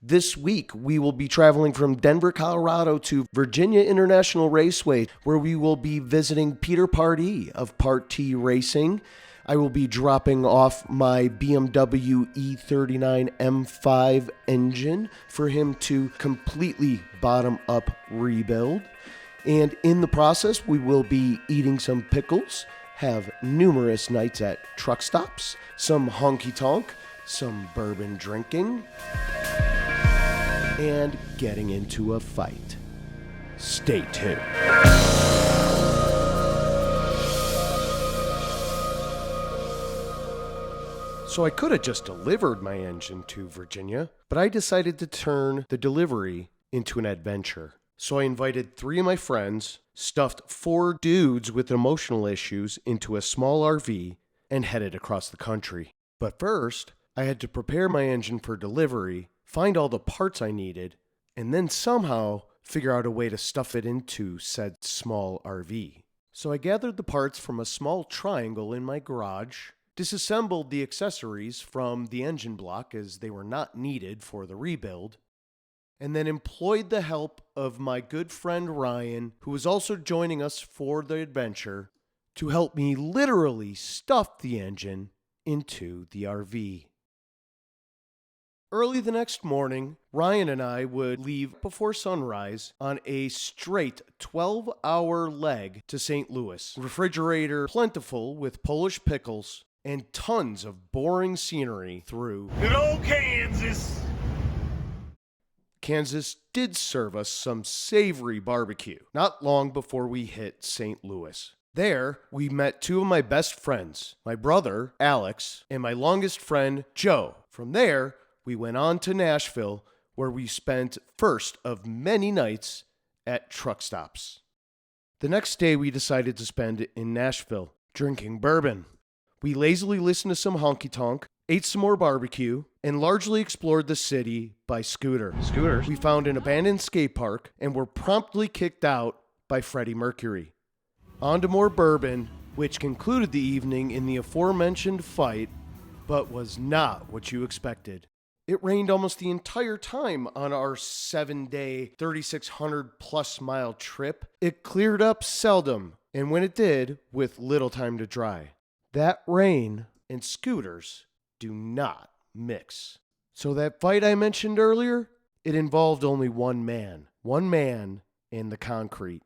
This week, we will be traveling from Denver, Colorado to Virginia International Raceway, where we will be visiting Peter Partee of Partee Racing. I will be dropping off my BMW E39 M5 engine for him to completely bottom-up rebuild. And in the process, we will be eating some pickles, have numerous nights at truck stops, some honky-tonk, some bourbon drinking, and getting into a fight. Stay tuned. So I could have just delivered my engine to Virginia, but I decided to turn the delivery into an adventure. So I invited 3 of my friends, stuffed 4 dudes with emotional issues into a small RV, and headed across the country. But first, I had to prepare my engine for delivery, find all the parts I needed, and then somehow figure out a way to stuff it into said small RV. So I gathered the parts from a small triangle in my garage, disassembled the accessories from the engine block as they were not needed for the rebuild, and then employed the help of my good friend Ryan, who was also joining us for the adventure, to help me literally stuff the engine into the RV. Early the next morning, Ryan and I would leave before sunrise on a straight 12-hour leg to St. Louis. Refrigerator plentiful with Polish pickles and tons of boring scenery through good old Kansas. Kansas did serve us some savory barbecue not long before we hit St. Louis. There, we met 2 of my best friends, my brother, Alex, and my longest friend, Joe. From there, we went on to Nashville, where we spent first of many nights at truck stops. The next day, we decided to spend it in Nashville, drinking bourbon. We lazily listened to some honky-tonk, ate some more barbecue, and largely explored the city by scooter. Scooters? We found an abandoned skate park and were promptly kicked out by Freddie Mercury. On to more bourbon, which concluded the evening in the aforementioned fight, but was not what you expected. It rained almost the entire time on our 7-day, 3,600-plus mile trip. It cleared up seldom, and when it did, with little time to dry. That rain and scooters do not mix. So that fight I mentioned earlier, it involved only one man and the concrete.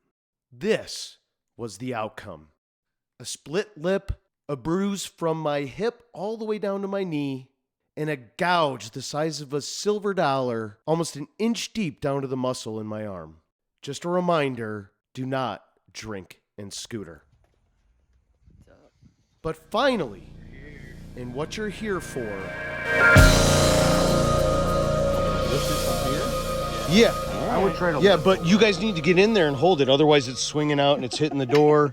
This was the outcome. A split lip, a bruise from my hip all the way down to my knee, and a gouge the size of a silver dollar, almost an inch deep down to the muscle in my arm. Just a reminder, do not drink and scooter. But finally, and what you're here for... Yeah. I would try to... Yeah, but you guys need to get in there and hold it, otherwise it's swinging out and it's hitting the door.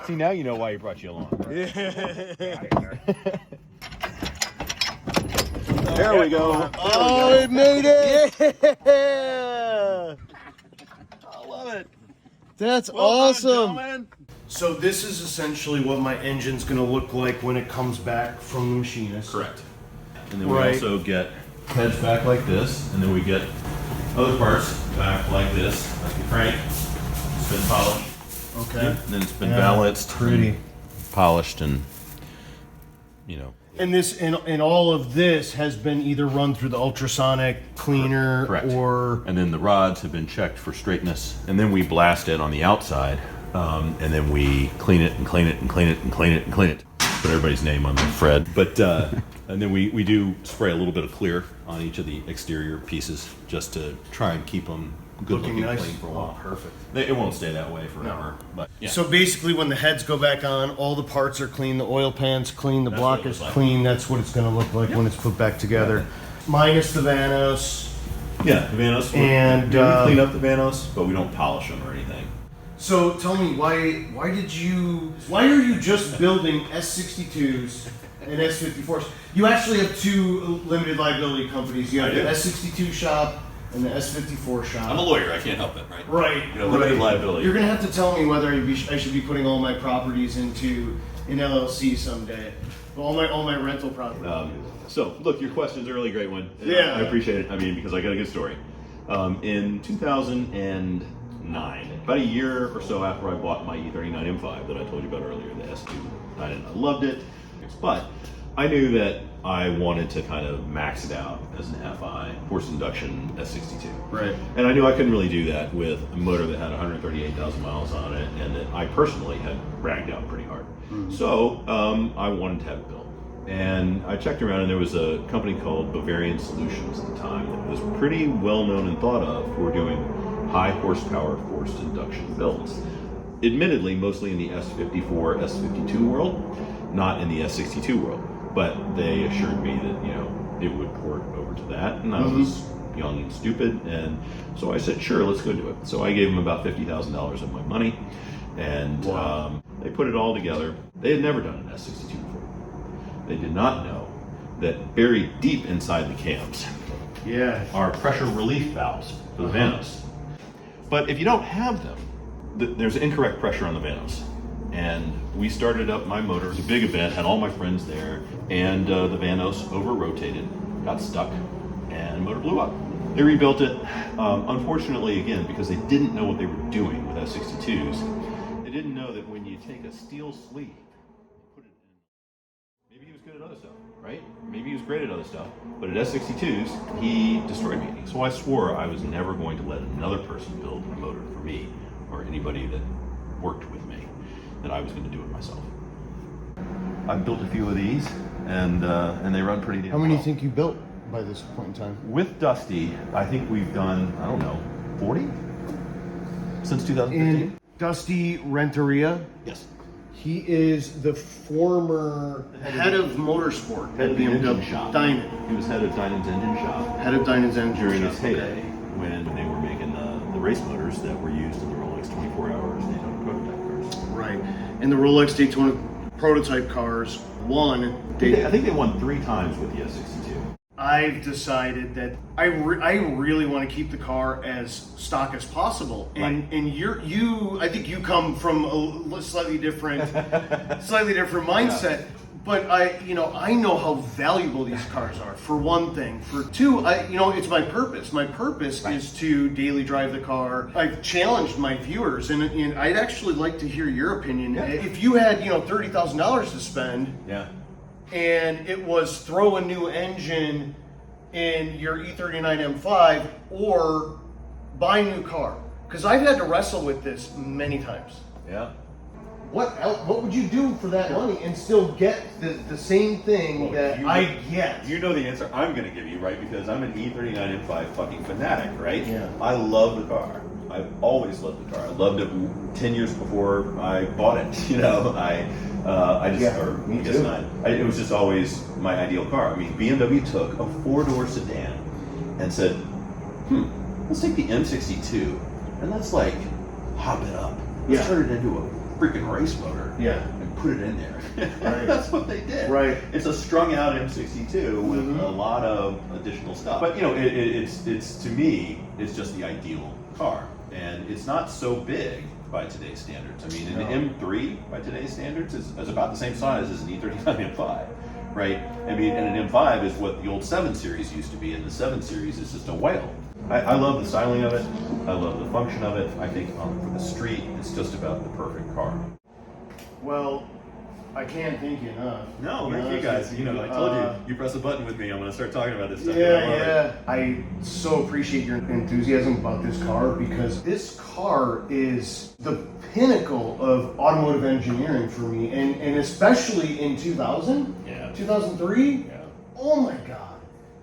See, now you know why he brought you along. There we go. Oh, it made it! Yeah! I love it. That's Well awesome. done, So this is essentially what my engine's going to look like when it comes back from the machinist. Correct. And then we Right. also get heads back like this, and then we get other parts back like this, like the crank. It's been polished. Okay. And then it's been Yeah, balanced, pretty. and polished, and you know. And this and all of this has been either run through the ultrasonic cleaner Correct. or And then the rods have been checked for straightness, and then we blast it on the outside, and then we clean it and clean it and clean it and clean it and clean it. Put everybody's name on there, Fred. But and then we do spray a little bit of clear on each of the exterior pieces just to try and keep them good looking, nice. clean for a while. Oh, perfect. It won't stay that way forever, but yeah. So basically, when the heads go back on, all the parts are clean. The oil pan's clean. The That's block what it is looks like. clean. That's what it's going to look like when it's put back together, minus the Vanos. Yeah, the Vanos. And, we clean up the Vanos, but we don't polish them or anything. So tell me, why are you just building S62s and S54s? You actually have 2 limited liability companies. You have I the do. S62 shop and the S54 shop. I'm a lawyer. I can't help it, right? Right. You know, limited liability. You're gonna have to tell me whether I should be putting all my properties into an LLC someday. All my rental property. So, look, your question's a really great one. Yeah. I appreciate it. I mean, because I got a good story. In 2009, about a year or so after I bought my E39 M5 that I told you about earlier, the S2, I loved it. But I knew that I wanted to kind of max it out as an FI, forced induction S62. Right. And I knew I couldn't really do that with a motor that had 138,000 miles on it and that I personally had ragged out pretty hard. So I wanted to have it built. And I checked around, and there was a company called Bavarian Solutions at the time that was pretty well known and thought of for doing high horsepower forced induction builds. Admittedly, mostly in the S54, S52 world, not in the S62 world. But they assured me that, it would port over to that, and I was young and stupid, and so I said, sure, let's go do it. So I gave them about $50,000 of my money, and they put it all together. They had never done an S62 before. They did not know that buried deep inside the cams are pressure relief valves for the Vanos. But if you don't have them, there's incorrect pressure on the Vanos. And we started up my motor. It was a big event, had all my friends there, and the Vanos over-rotated, got stuck, and the motor blew up. They rebuilt it. Unfortunately, again, because they didn't know what they were doing with S62s, they didn't know that when you take a steel sleeve, put it in, maybe he was good at other stuff, right? Maybe he was great at other stuff, but at S62s, he destroyed me. So I swore I was never going to let another person build a motor for me or anybody that worked with me, that I was going to do it myself. I've built a few of these, and they run pretty damn How many do well. you think you built by this point in time? With Dusty, I think we've done, 40? Since 2015? And Dusty Renteria, Yes. he is the former head of motorsport Head at of the engine BMW. shop. Dynan. He was head of Dynan's engine shop Head of Dynan's engine during shop. its heyday when they were making the race motors that were used in the Rolex 24 Hours Daytona prototype cars. Right. And the Rolex Daytona prototype cars won. I think they won 3 times with the S62. I've decided that I really want to keep the car as stock as possible, and Right. and I think you come from a slightly different mindset. But I know how valuable these cars are. For one thing, for two, it's my purpose. My purpose is to daily drive the car. I've challenged my viewers, and I'd actually like to hear your opinion. Yeah. If you had $30,000 to spend. Yeah. And it was throw a new engine in your E39 M5 or buy a new car. Because I've had to wrestle with this many times. Yeah. What would you do for that money and still get the same thing that I get? You know the answer I'm going to give you, right? Because I'm an E39 M5 fucking fanatic, right? Yeah. I love the car. I've always loved the car. I loved it 10 years before I bought it. Me too. 9. It was just always my ideal car. I mean, BMW took a 4-door sedan and said, let's take the M62 and let's hop it up. Let's turn it into a freaking race motor. Yeah. And put it in there. Right. That's what they did. Right. It's a strung out M62 with a lot of additional stuff. But it's to me, it's just the ideal car. And it's not so big by today's standards. I mean, an M3 by today's standards is about the same size as an E39 M5, right? I mean, and an M5 is what the old 7 Series used to be, and the 7 Series is just a whale. I love the styling of it. I love the function of it. I think for the street, it's just about the perfect car. Well, I can't thank you enough. No, thank you guys. I told you press a button with me, I'm going to start talking about this stuff. I so appreciate your enthusiasm about this car, because this car is the pinnacle of automotive engineering for me, and especially in 2000, 2003. Yeah. Oh my God!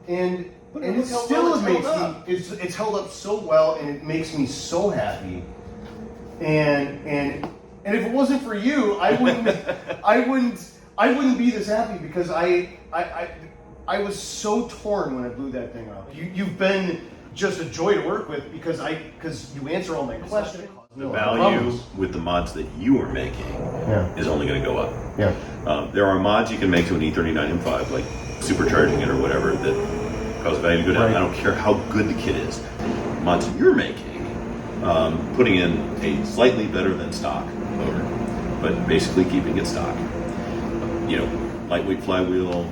And But it look how still well it's makes held me. up. It's held up so well, and it makes me so happy. And if it wasn't for you, I wouldn't be this happy, because I was so torn when I blew that thing up. You've been just a joy to work with, because you answer all my questions. The value with the mods that you are making is only going to go up. Yeah. There are mods you can make to an E39 M5, like supercharging it or whatever, that cause value to go down. Right. I don't care how good the kit is. Mods you're making, putting in a slightly better than stock motor, but basically keeping it stock. lightweight flywheel,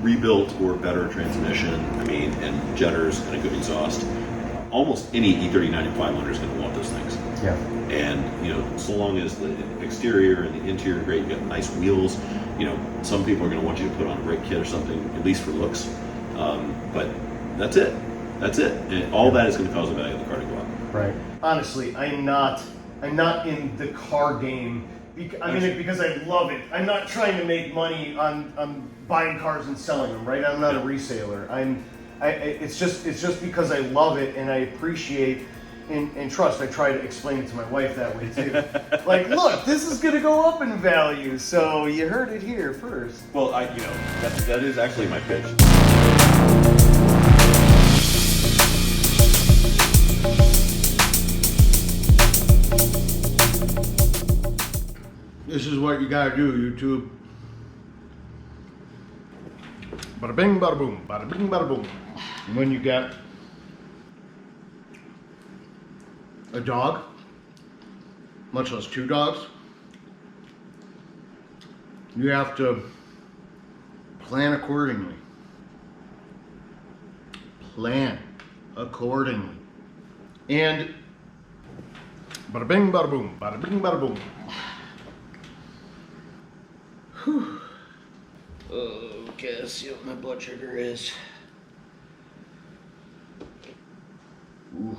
rebuilt or better transmission, I mean, and jetters and a good exhaust. Almost any E39 and 500 is going to want those things. Yeah. And, you know, so long as the exterior and the interior are great, you got nice wheels, you know, some people are going to want you to put on a brake kit or something, at least for looks. But that's it. That's it. And all that is going to cause the value of the car to go up. Right. Honestly, I'm not in the car game. I'm in it because I love it. I'm not trying to make money on buying cars and selling them, right? I'm not a reseller. It's just because I love it and I appreciate and trust. I try to explain it to my wife that way too. Like, look, this is going to go up in value, so you heard it here first. Well, that is actually my pitch. This is what you gotta do, YouTube. Bada bing, bada boom, bada bing, bada boom. And when you get a dog, much less two dogs, you have to plan accordingly. Plan accordingly. And bada bing, bada boom, bada bing, bada boom. Whew. Okay, let's see what my blood sugar is. Ooh.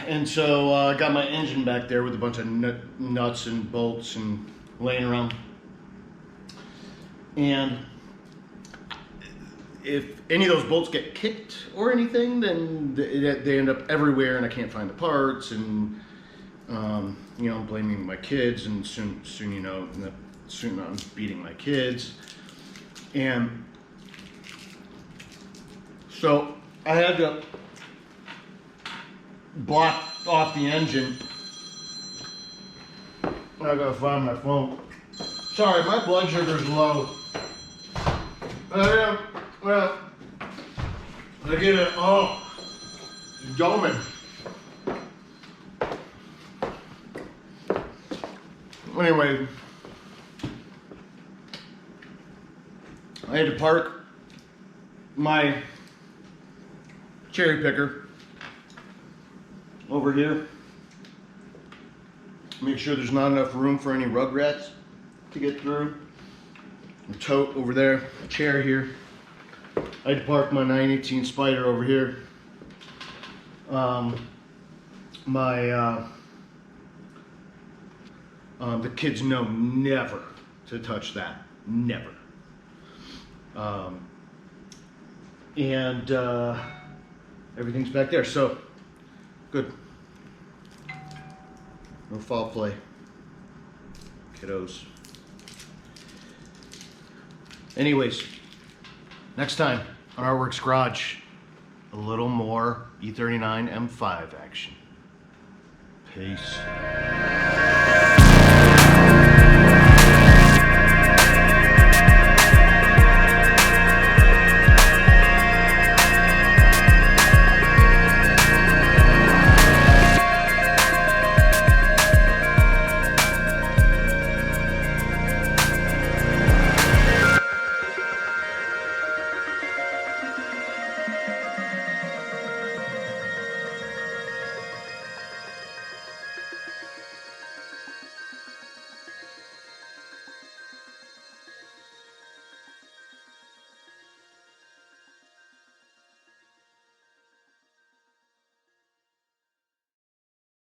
And so I got my engine back there with a bunch of nuts and bolts and laying around. And if any of those bolts get kicked or anything, then they end up everywhere and I can't find the parts. And, you know, I'm blaming my kids, and soon you know, soon I'm beating my kids. And so I had to block off the engine. I gotta find my phone. Sorry, my blood sugar's low. Well, I get it. Oh, doming. Anyway, I had to park my cherry picker over here. Make sure there's not enough room for any rugrats to get through. The tote over there, a chair here. I had to park my 918 Spider over here. The kids know never to touch that. Never. And everything's back there, so good. No foul play, kiddos. Anyways, next time on Our Works Garage, a little more E39 M5 action. Peace.